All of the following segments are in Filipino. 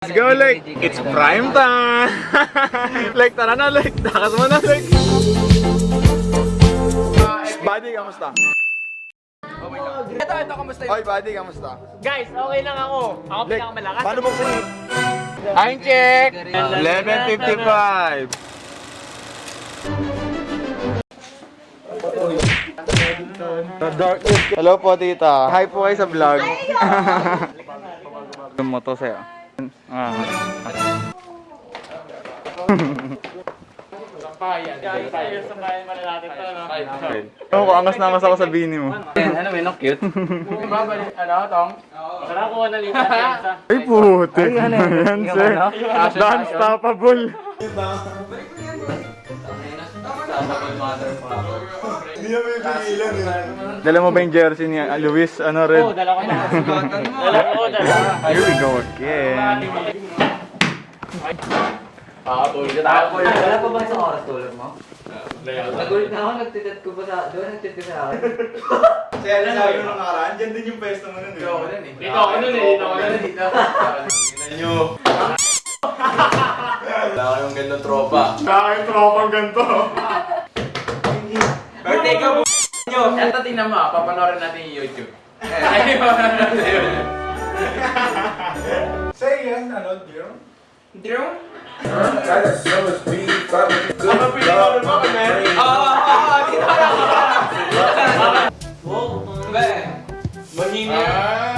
Let's go, like, it's prime time! Like, tara na, like, takas mo na, like. Buddy, kamusta? Ito, kamusta yun? Oy, buddy, kamusta? Guys, okay lang ako. Ako Like, pinakamalakas. paano mo sa'yo? Time check! 11:55. Hello po, tita. Hi po kayo sa vlog. Yung moto sa'yo. Oo, angas na angas ako sa bini mo. Ano, may no cute? Ano, Tong? Wala ko na lipat yan sa... Ay, puti. Yan, sir. The unstoppable. Hindi na may pigilan eh. Dala mo ba yung jersey ni Luis? Ano, red? Oo, dala ko na. Here we go again. Tulog na tayo. Wala pa ba sa oras tulog mo? Nagulit na ako, nagtitat ko pa sa... Doon nagtitat ko sa akin. Kaya nasabi mo nung nakaraan, dyan din yung pwesto mo nun eh. Dito ako nun eh. Tingnan nyo. Wala kayong gandang tropa. Kakain tropang ganito. Pero teka mo nyo. Eto tingnan mo, papanorin natin yung YouTube. Say yan, ano, dear?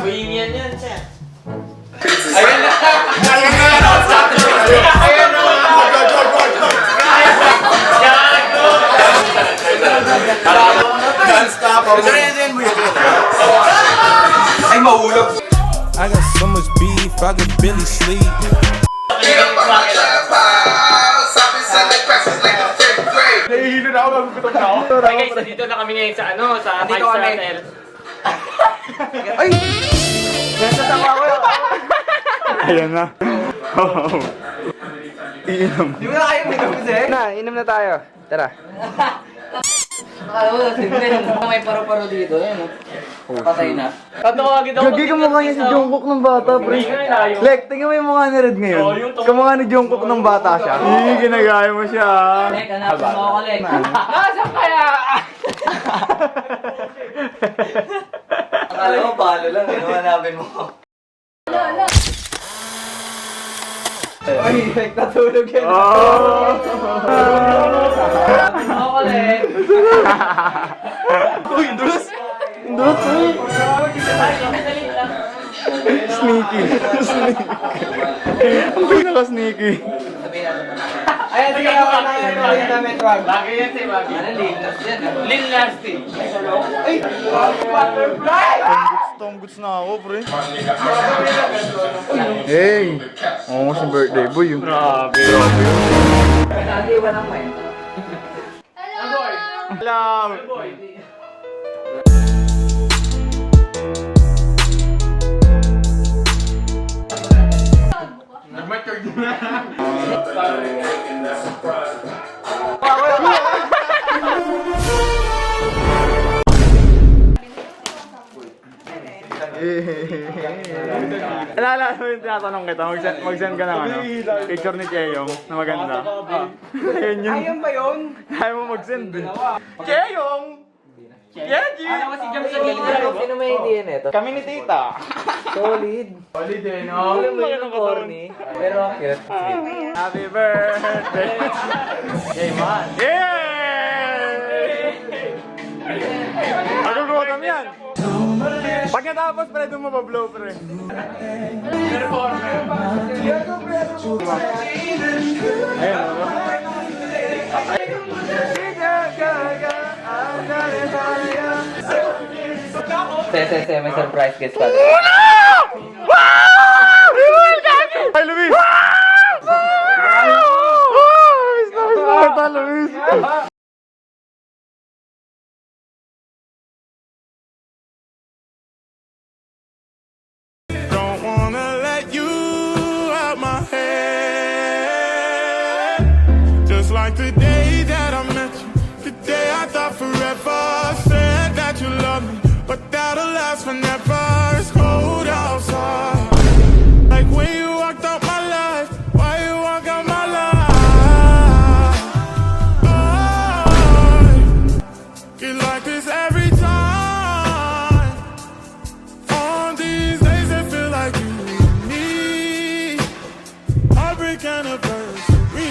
Bohemian yan siya. Ayan na! Unstoppable. Ay, mahulog! I got so much beef, I could barely sleep. Nahihilo na ako, magugutom na ako. Hey guys, nandito na kami ngayon sa ano, sa Nandito 5-star kami. hotel. Ayan na. Oh. Iinom. Di mo na kayo minum, sir? Inom na tayo. Tara. Akala mo, simple. May paro-paro dito, yan. Patay na. Tatawagin ako. Gagi kamukha niya si Jungkook ng bata, pre. Hindi nga, layo. Lek, tingnan mo yung mukha ni Red ngayon. Oo, yung tungkol. Kamukha ni Jungkook ng bata siya. Ih, ginagaya mo siya. Lek, hanapin mo ako, Lek. Nasaan kaya? Akala mo, palo lang. Ano hanapin mo? Ay, Lek, natulog yan. Oh. Hanapin mo ako, Lek. Uy, dulas. Dulas, uy. Sneaky. Sneaky. Ang pinaka-sneaky. Sabihin natin. Ayan, sige ako namin. Bagay yan si Bagay. Ano, linas yan. Lil Nasty. Tongguts na ako, pre. Hey! Oo, si birthday boy yun. Grabe. Nag-iwan ang mic. Hello! Alala mo yung tinatanong kita, mag-send ka ng ano, picture ni Cheyong na maganda. Ayun yun. Ayun ba yun? Ayaw mo mag-send eh. Cheyong! Yeji! Ano si Jam sa galing? Sino may idea nito? Kami ni tita. Solid. Solid eh, no? Alam mo yun ang corny. Pero ang cute. Happy birthday! Yay, man! Yay! Magugutom yan! Pag natapos, pre, doon mo pa-blow, pre. Ayun, ano? Se, may surprise guest pala. Hi, Luis! Miss na Luis! Don't wanna let you out my head. Just like the day that I met you, the day I thought forever. Said that you love me, but that'll last forever. It's cold outside. Like when you walked out my perfect anniversary.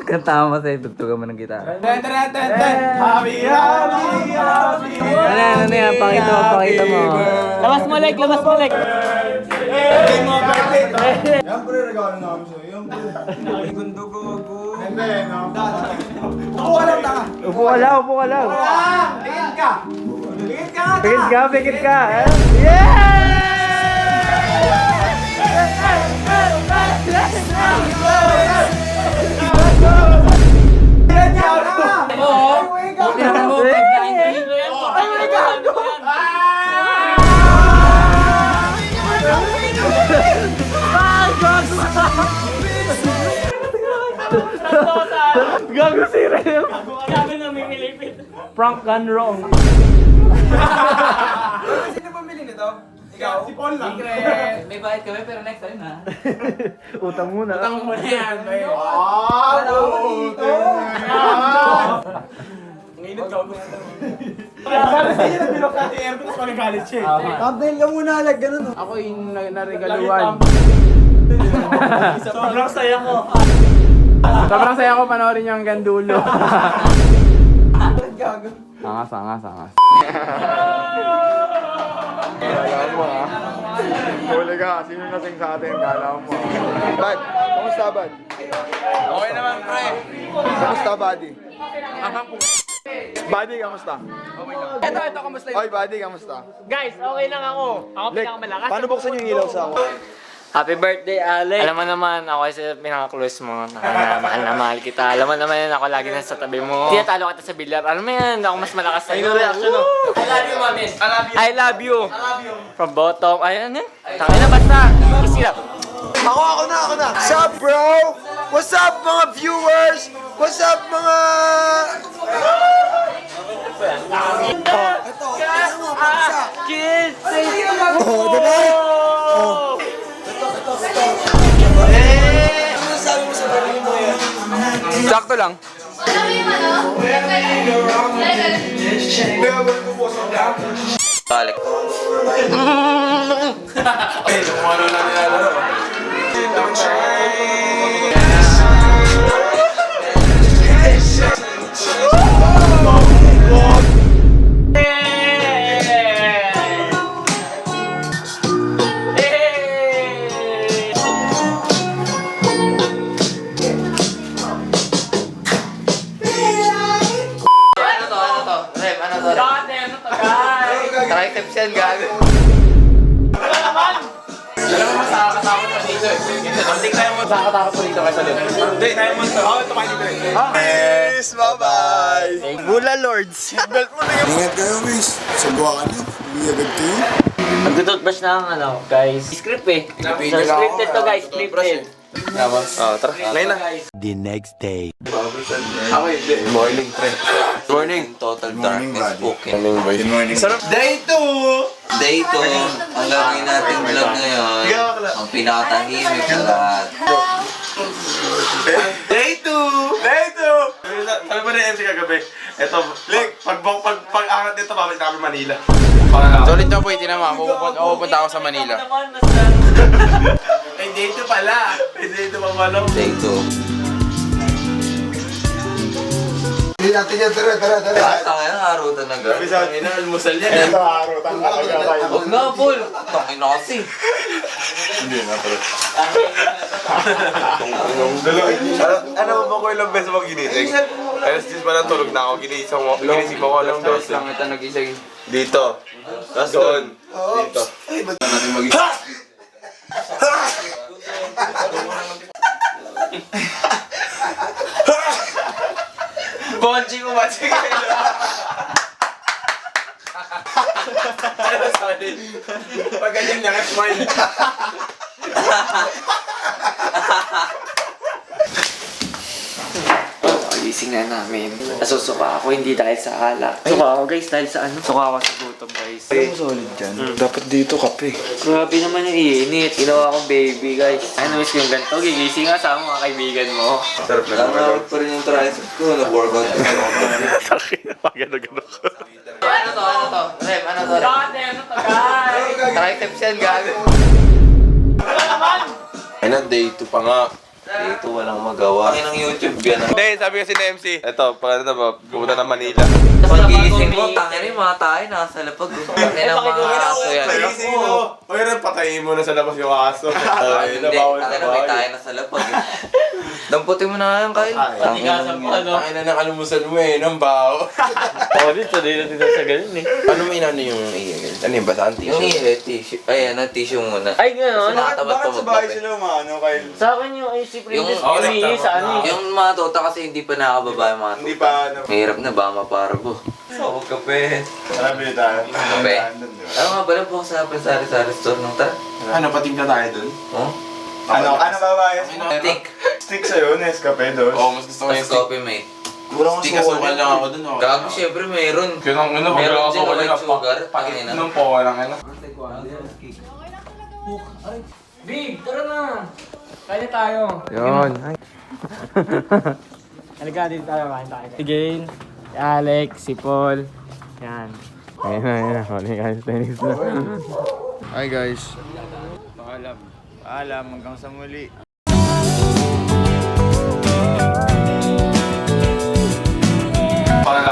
Kanta mo sa'yo, tugtugan mo ng gitara. Happy, happy, happy. Ano yan? Pakita mo. Labas mo, like, labas mo, like. Yan pre, regalo namin sa'yo. Yan pre. Gundo ko, ako. Hindi, no? Upo ka lang, tanga. Upo ka lang, upo ka lang. Tingin ka. Tingin ka nga, Pikit tanga. ka, pikit ka. Yeah! Yan, yan, tanga. Uy, ka. Gago si Rem. Sabi na may milipit. Prank gone wrong. Sino bumili nito? Ikaw? Si Paul lang. May bayad kami pero next time ha. Utang muna. Ang muna yan, bayo. Ngayon ka ako. Sabi sa inyo, nabinok natin yung aircon, tapos magagalit siya eh. Thumbnail ka muna, like, ganun. Ako yung naregaluan. Sobrang saya ko. Sobrang saya ko panoorin yung hanggang dulo. Angas, angas, angas. Kala mo ah. Huli ka, sino nasing sa atin? Kala mo ah. Bad, kamusta Bad? Okay naman, pre. Kamusta Buddy? Buddy, kamusta? Ito, kamusta Oy, Buddy, kamusta? Guys, okay lang ako. Ako Like, pinakamalakas. paano buksan yung ilaw sa ako? Happy birthday, Alec! Alam mo naman, ako kasi pinaka-close mo. Mahal na mahal kita. Alam mo naman, ako lagi nasa tabi mo. Tinatalo kita sa bilyar. Alam mo yan, ako mas malakas sa'yo. Reaction mo. I love you, mami. I love you. From bottom. Ayan yan. Tangin na basta. Kiss sila. Ako na. What's up, bro? What's up, mga viewers? What's up, mga... Kiss! Oh, diba? Ano sabi mo sa birthday mo yan? Sakto lang. Alec. Ano to? Rem, ano to? Tricep yan, gago. Alam mo, makakatakot pa dito eh. Hindi tayo makakatakot pa dito kaysa dito. Hindi, tayo mo ito. Ito pa dito eh. Peace, bye-bye! Bula Lords! Seatbelt mo na yun! Ingat kayo, Miss. Sagwa ka niyo. Hindi agad kayo. Nagtututbrush na ang ano, guys. Script eh. So, scripted to guys, scripted. Oh, tara. Ngayon na. The next day. Ako hindi. Morning, pre. Morning. Total Morning, darkness buddy. spoken. Morning, boy. Good morning. Day 2! Day 2, ang gagawin natin vlog ngayon, ang pinakatahimik na lahat. Day 2! Day 2! Sabi ba na MC kagabi? Ito, pag-angat nito, babalik na kami Manila. Solid na po, tinan mo. Pupunta ako sa Manila. Ay, day 2 pala. Ay, day 2 pa pala. Day 2. Hindi natin yan. Tara. Tangin na, harutan na agad. Sabi na, almusal yan. Ito, harutan talaga tayo. Huwag na, Paul. Tangin na kasi. Hindi na, pre. Ano mo ba ko ilang beses mo ginising? Alas 10 pa lang tulog na ako. Ginising mo ko alas 12. Lang ito nagising. Dito. Tapos doon. Dito. Natin mag-isip. Bonji mo ba? Sige. Ano sorry? Pag ganyan lang, smile. Gising na namin. Nasusuka ako, hindi dahil sa alak. Suka ako guys, dahil sa ano? Suka ako sa gutom guys. Solid dyan. Dapat dito kape. Grabe naman yung iinit. Ginawa kong baby, guys. Ay, namiss ko yung ganito. Gigising nga sa mga kaibigan mo. Sarap na naman. Nakakawag pa rin yung tricep ko. Nag-workout na ako. Sakit na pagano-gano ko. Ano to? Rem, ano to? Triceps yan, gago. Ay na, day 2 pa nga. Day 2 walang magawa. Ay ng YouTube yan. Hindi, sabi kasi ni MC. Ito, pag ano na ba, pumunta ng Manila. Pag-iising mo, tangin yung mga tayo, nasa lapag. Tangin ang mga aso yan. Pagising mo. O yun, patayin mo na sa labas yung aso. Ay, Hindi, nabawal tangin na na may tayo nasa lapag. Damputin mo na nga yan, Kyle. Patigasan mo, ano? Ay na nakalimusan mo eh, ng bao. Oo, dito sa ganun eh. Ano mo inano yung ano yung basaan tissue? Yung tissue. Ay, ano, tissue muna. Ay, gano'n. Bakit sa bahay sila umano, Kyle? Sa akin yung IC Princess, Yung- umiihi sa ano eh. Yung mga tota kasi hindi pa nakababa yung mga tota. Hindi pa, ano. Mahirap na ba maparabo? Huwag kape. Sabi tayo. Kape? Ano nga pala po sa sari-sari store nung tara? Ano, patimpla tayo dun? Oh? Ano babayas? Stick. Stick sa'yo, Nescafe doon. Oo, mas gusto ko yung Tapos coffee mate. Stick asukal lang ako dun. Gago syempre meron. Kaya nang ano, Meron pag din ako na white sugar. Pakit Pangina. nung po, walang ano. Big, tara na! Kaya tayo. Yun. Halika, dito tayo, kain tayo. Si Gail, si Alex, si Paul. Yan. Ayun na. Huli guys, tennis na. Hi guys. Paalam, hanggang sa muli.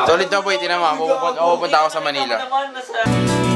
So ulit na po, itinama. Pupunta ako sa Manila. Naman, nasa...